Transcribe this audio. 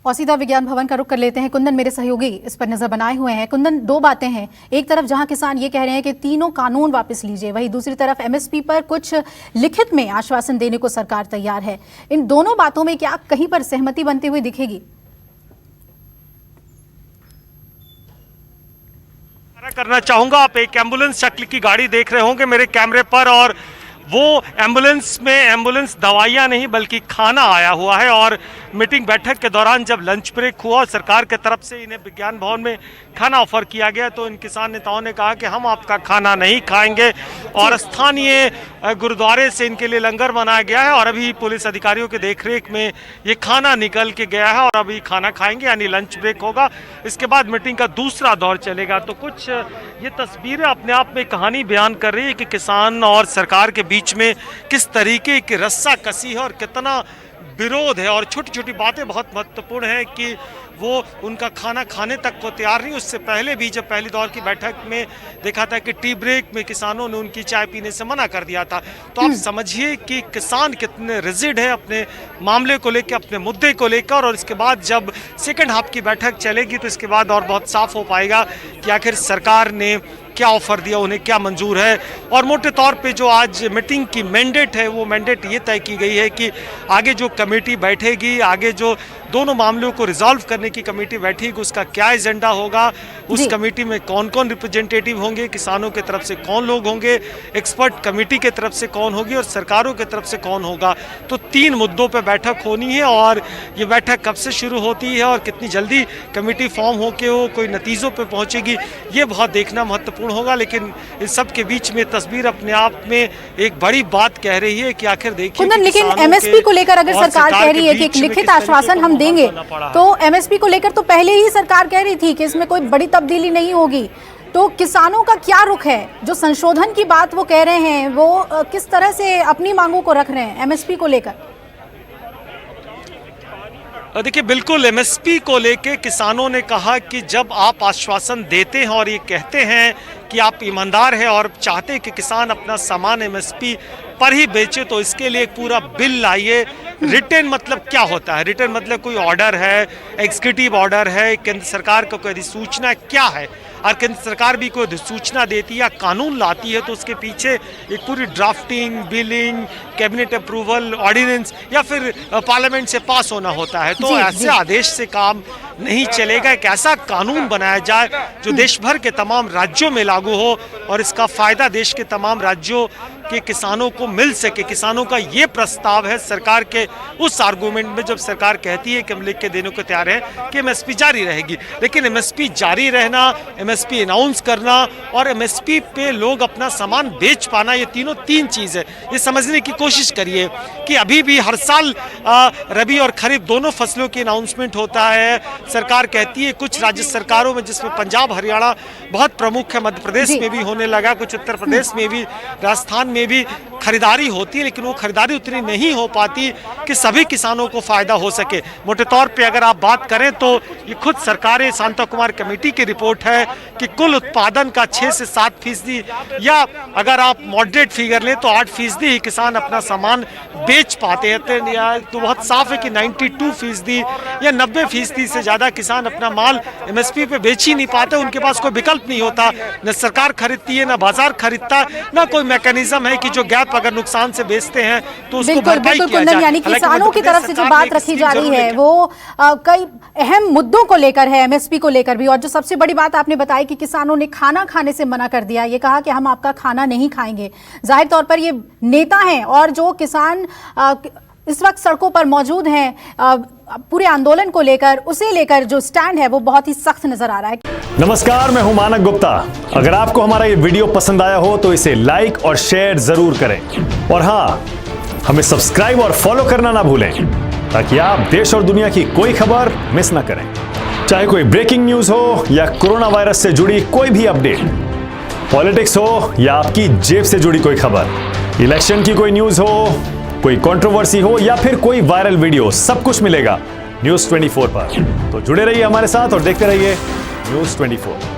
और सीधा विज्ञान भवन का रुख कर लेते हैं। कुंदन मेरे सहयोगी इस पर नजर बनाए हुए हैं। कुंदन, दो बातें हैं, एक तरफ जहां किसान ये कह रहे हैं कि तीनों कानून वापस लीजिए, वहीं दूसरी तरफ एमएसपी पर कुछ लिखित में आश्वासन देने को सरकार तैयार है। इन दोनों बातों में क्या कहीं पर सहमति बनती हुई दिखेगी? करना चाहूंगा, आप एक एम्बुलेंस शक्ल की गाड़ी देख रहे होंगे मेरे कैमरे पर, और वो एम्बुलेंस दवाइयाँ नहीं बल्कि खाना आया हुआ है। और मीटिंग बैठक के दौरान जब लंच ब्रेक हुआ और सरकार के तरफ से इन्हें विज्ञान भवन में खाना ऑफर किया गया तो इन किसान नेताओं ने कहा कि हम आपका खाना नहीं खाएंगे, और स्थानीय गुरुद्वारे से इनके लिए लंगर बनाया गया है और अभी पुलिस अधिकारियों के देखरेख में ये खाना निकल के गया है और अभी खाना खाएंगे, यानी लंच ब्रेक होगा। इसके बाद मीटिंग का दूसरा दौर चलेगा। तो कुछ ये तस्वीरें अपने आप में कहानी बयान कर रही है कि किसान और सरकार के बीच में किस तरीके की रस्सा कसी है और कितना विरोध है। और छोटी छोटी बातें बहुत महत्वपूर्ण है कि वो उनका खाना खाने तक को तैयार नहीं। उससे पहले भी जब पहली दौर की बैठक में देखा था कि टी ब्रेक में किसानों ने उनकी चाय पीने से मना कर दिया था। तो आप समझिए कि किसान कितने रिजिड है अपने मामले को लेकर, अपने मुद्दे को लेकर। और इसके बाद जब सेकंड हाफ की बैठक चलेगी तो इसके बाद और बहुत साफ हो पाएगा कि आखिर सरकार ने क्या ऑफर दिया, उन्हें क्या मंजूर है। और मोटे तौर पे जो आज मीटिंग की मैंडेट है वो मैंडेट ये तय की गई है कि आगे जो कमेटी बैठेगी, आगे जो दोनों मामलों को रिजॉल्व करने की कमेटी बैठेगी, उसका क्या एजेंडा होगा, उस कमेटी में कौन कौन रिप्रेजेंटेटिव होंगे, किसानों की तरफ से कौन लोग होंगे, एक्सपर्ट कमेटी की तरफ से कौन होगी और सरकारों की तरफ से कौन होगा। तो 3 मुद्दों पर बैठक होनी है। और ये बैठक कब से शुरू होती है और कितनी जल्दी कमेटी फॉर्म होके वो कोई नतीजों पर पहुँचेगी, ये बहुत देखना महत्वपूर्ण होगा। लेकिन इस सब के बीच में तस्वीर अपने आप में एक बड़ी बात कह रही है कि आखिर देखिए, लेकिन एमएसपी को लेकर अगर सरकार कह रही है कि एक लिखित आश्वासन हम देंगे, तो एमएसपी को लेकर तो पहले ही सरकार कह रही थी कि इसमें कोई बड़ी तब्दीली नहीं होगी। तो किसानों का क्या रुख है? जो संशोधन की बात वो कह रहे हैं, वो किस तरह से अपनी मांगों को रख रहे हैं एमएसपी को लेकर? देखिए, बिल्कुल एमएसपी को लेके किसानों ने कहा कि जब आप आश्वासन देते हैं और ये कहते हैं कि आप ईमानदार हैं और चाहते हैं कि किसान अपना सामान एमएसपी पर ही बेचे, तो इसके लिए एक पूरा बिल लाइए। रिटर्न मतलब क्या होता है? रिटर्न मतलब कोई ऑर्डर है, एग्जीक्यूटिव ऑर्डर है, केंद्र सरकार को कोई अधिसूचना क्या है? और केंद्र सरकार भी कोई अधिसूचना देती है या कानून लाती है तो उसके पीछे एक पूरी drafting, billing, cabinet approval, ordinance या फिर पार्लियामेंट से पास होना होता है। तो ऐसे आदेश से काम नहीं चलेगा। एक ऐसा कानून बनाया जाए जो देश भर के तमाम राज्यों में लागू हो और इसका फायदा देश के तमाम राज्यों के किसानों को मिल सके। किसानों का ये प्रस्ताव है सरकार के उस आर्गूमेंट में जब सरकार कहती है कि हम लिख के देने को तैयार हैं कि एमएसपी जारी रहेगी। लेकिन एमएसपी जारी रहना, एमएसपी अनाउंस करना और एमएसपी पे लोग अपना सामान बेच पाना, ये तीन चीज है। ये समझने की कोशिश करिए कि अभी भी हर साल रबी और खरीफ दोनों फसलों की अनाउंसमेंट होता है। सरकार कहती है, कुछ राज्य सरकारों में जिसमें पंजाब हरियाणा बहुत प्रमुख है, मध्य प्रदेश में भी होने लगा, कुछ उत्तर प्रदेश में भी, राजस्थान में भी खरीदारी होती है, लेकिन वो खरीदारी उतनी नहीं हो पाती कि सभी किसानों को फायदा हो सके। मोटे तौर पे अगर आप बात करें तो ये खुद सरकारें शांता कुमार कमेटी की रिपोर्ट है कि कुल उत्पादन का 6 से 7% या अगर आप मॉडरेट फिगर लें तो 8% ही किसान अपना सामान बेच पाते हैं। तो बहुत साफ है कि 92% या 90% से ज्यादा किसान अपना माल एमएसपी पे बेच ही नहीं पाते। उनके पास कोई विकल्प नहीं होता, न सरकार खरीदती है, न बाजार खरीदता, न कोई मैकेनिज्म है कि जो गैप अगर नुकसान से बेचते हैं तो उसको भरपाई किया जाए। यानी किसानों की तरफ से जो बात रखी जा रही है वो कई अहम मुद्दों को लेकर है, एमएसपी को लेकर भी। और जो सबसे बड़ी बात आपने बताई कि किसानों ने खाना खाने से मना कर दिया, ये कहा कि हम आपका खाना नहीं खाएंगे। जाहिर तौर पर ये नेता हैं और जो किसान इस वक्त सड़कों पर मौजूद हैं पूरे आंदोलन को लेकर, उसे लेकर जो स्टैंड है वो बहुत ही सख्त नजर आ रहा है। नमस्कार, मैं हूं मानक गुप्ता। अगर आपको हमारा ये वीडियो पसंद आया हो तो इसे लाइक और शेयर जरूर करें। और हाँ, हमें सब्सक्राइब और फॉलो करना ना भूलें ताकि आप देश और दुनिया की कोई खबर मिस ना करें। चाहे कोई ब्रेकिंग न्यूज हो या कोरोना वायरस से जुड़ी कोई भी अपडेट, पॉलिटिक्स हो या आपकी जेब से जुड़ी कोई खबर, इलेक्शन की कोई न्यूज हो, कोई कंट्रोवर्सी हो या फिर कोई वायरल वीडियो, सब कुछ मिलेगा न्यूज़ 24 पर। तो जुड़े रहिए हमारे साथ और देखते रहिए न्यूज़ 24।